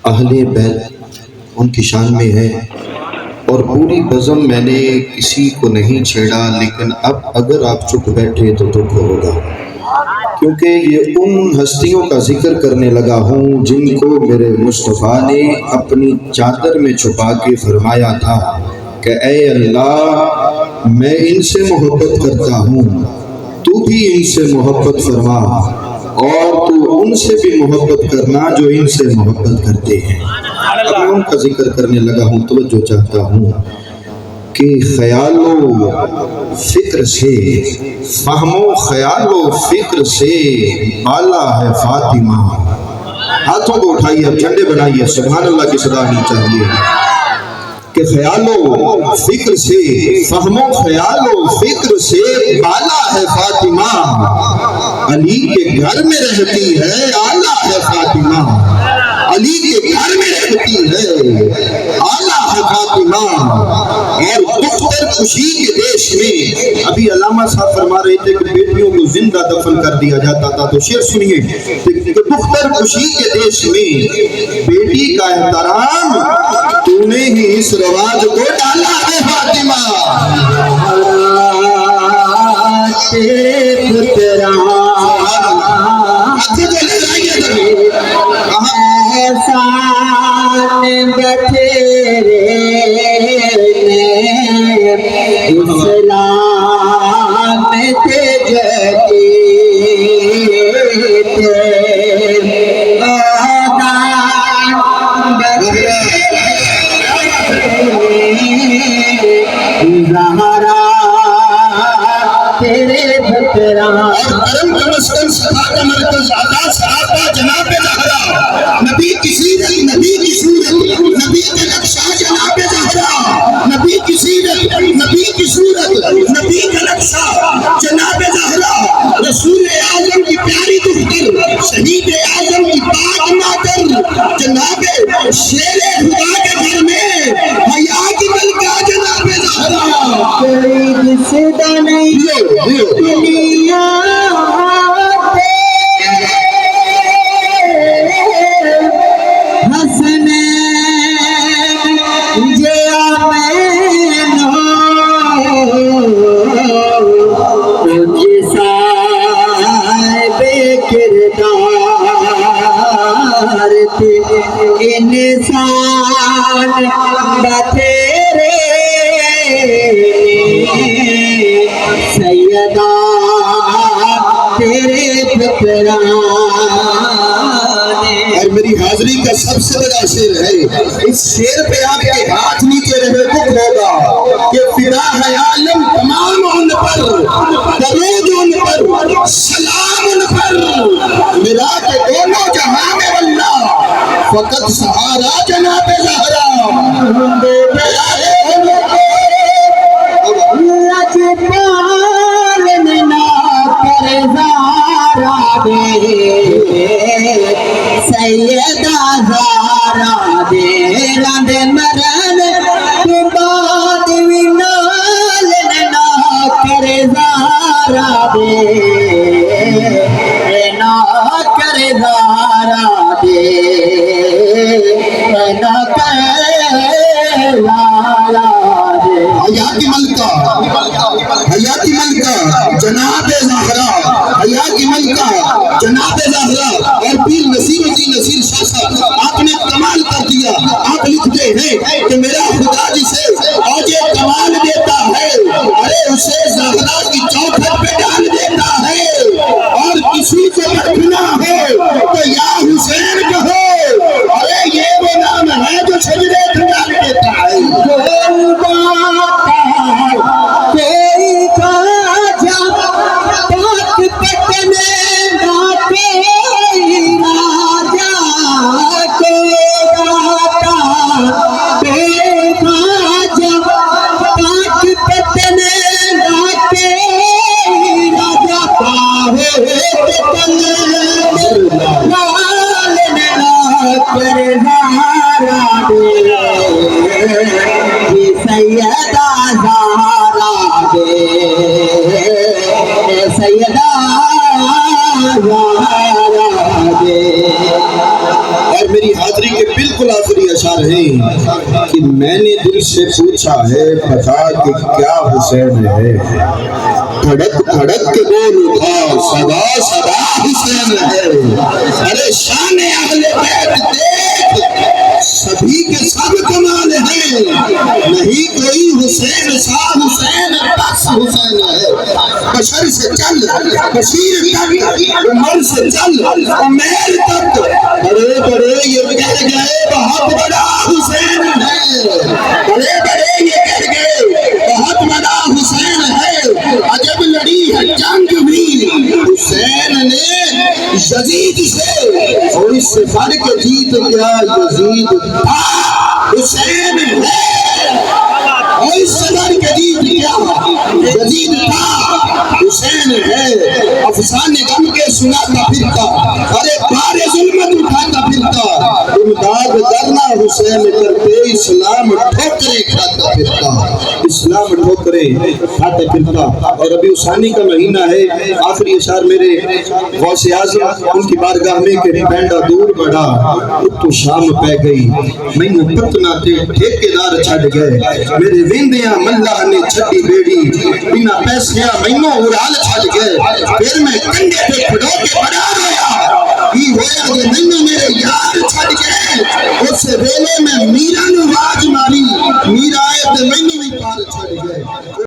اہل بیت ان کی شان میں ہے، اور پوری بزم میں نے کسی کو نہیں چھیڑا، لیکن اب اگر آپ چپ بیٹھے تو دکھ ہوگا، کیونکہ یہ ان ہستیوں کا ذکر کرنے لگا ہوں جن کو میرے مصطفیٰ نے اپنی چادر میں چھپا کے فرمایا تھا کہ اے اللہ، میں ان سے محبت کرتا ہوں، تو بھی ان سے محبت فرما، اور تو ان سے بھی محبت کرنا جو ان سے محبت کرتے ہیں۔ اب میں ان کا ذکر کرنے لگا ہوں، توجہ چاہتا ہوں کہ خیال و فکر سے، فہم و خیال و فکر سے بالا ہے فاطمہ۔ ہاتھوں کو اٹھائیے، اب جھنڈے بنائیے، سبحان اللہ کی صدا آنی چاہیے کہ خیال و فکر سے، فہم و خیال و فکر سے بالا ہے فاطمہ، علی کے گھر میں رہتی ہے آلہ ہے فاطمہ، علی کے گھر میں رہتی ہے آلہ ہے فاطمہ۔ اور دختر خوشی کے دیش میں، ابھی علامہ صاحب فرما رہے تھے کہ بیٹیوں کو زندہ دفن کر دیا جاتا تھا، تو شعر سنیے کہ دختر خوشی کے دیش میں بیٹی کا احترام تو نے ہی اس رواج کو ڈالا ہے فاطمہ۔ کرم کا مسکن صفا کا مرکز آزاد صحابہ جناب زہرا، نبی کی سیرت، نبی کی صورت، نبی کا نقشہ جناب زہرا، نبی کی سیرت، نبی کی صورت، نبی کا نقشہ جناب زہرا، رسول اعظم کی پیاری دختر، شہید اعظم کی پاک مادر، جناب شیر خدا کے گھر میں حیا کی ملکہ جناب زہرا۔ کوئی رشتہ نہیں دنیا انسان بتیرے سیدہ تیرے فکرانے۔ اور میری حاضری کا سب سے بڑا شعر ہے، اس شعر پہ آپ کے ہاتھ نیچے رہے دکھ ہوگا کہ فدا ہے عالم تمام ان پر، درود ان پر، سلام ان پر، ملا کے دونوں جہاں میں واللہ فقط سہارا جناب زہرا۔ سیدہ زہرا دے رند مرن تو بعد بھی نال نہ کر زہرا دے، نہ کر زہرا دے، نہ کر زہرا دے۔ حیا کی ملکہ، حیا کی ملکہ جناب زہرا، حیا کی ملکہ جناب زہرا۔ اور پیر نصیر الدین نصیر شاہ صاحب، آپ نے کمال کر دیا، آپ لکھتے ہیں کہ میرا خدا جسے اوج کمال دیتا ہے، ارے اسے زہرا کی چوکھٹ پہ ڈال دیتا ہے، اور کسی سے بڑھنا ہو تو یا حسین کہو، ارے یہ وہ نام ہے جو سجدے پہ ڈال دیتا ہے۔ تیری خواجہ پاک پتنے سیدہ زہرا دے، سیدہ زہرا دے۔ اور میری حاضری کے بالکل آخری اشعار ہیں کہ میں نے دل سے پوچھا ہے بتا کہ کیا حسین ہے، دھڑک دھڑک کے بول اٹھا صدا صدا حسین ہے۔ ارے شان اہل بیت دیکھ سبھی کے سب کمال ہیں، نہیں کوئی حسین سا حسین بس حسین ہے۔ بشر سے چل بشیر تک عمر سے چل عمیر تک بڑے بڑے یہ کہہ گئے بہت بڑا حسین ہے، بڑے بڑے یہ کہہ گئے بہت بڑا حسین ہے۔ عجب لڑی ہے جنگ بھی حسین نے یزید سے، اور اس سے فرق جیت گیا یزید تھا حسین ہے، اور اس سے فرق جیت گیا یزید تھا حسین ہے۔ افسانے غم کے سناتا پھرتا، ارے بار ظلمت اٹھاتا پھرتا، امداد کرنا حسین کرتے اسلام ٹھوکرے کھاتا پھرتا، اسلام ٹھوکرے کھاتا پھرتا۔ اور ابھی ثانی کا مہینہ ہے، آخری اشعار میرے غوث اعظم ان کی بارگاہ میں کہ پینڈا دور بڑا تو شام پہ گئی، مینوں پتنا تے ٹھیکیدار چھڈ گئے، میرے ویندیاں ملہ نے چھڈی بیڑی، بنا پیسیاں مینوں اڑال چھڈ گئے، پھر میں کنڈے پہ کھڑو کے بڑا رویا، کی ہویا کہ مینوں میرے یار چھڈ گئے۔ اس ویلے میں میرا نو آواز ماری، میرا آئے تے مینوں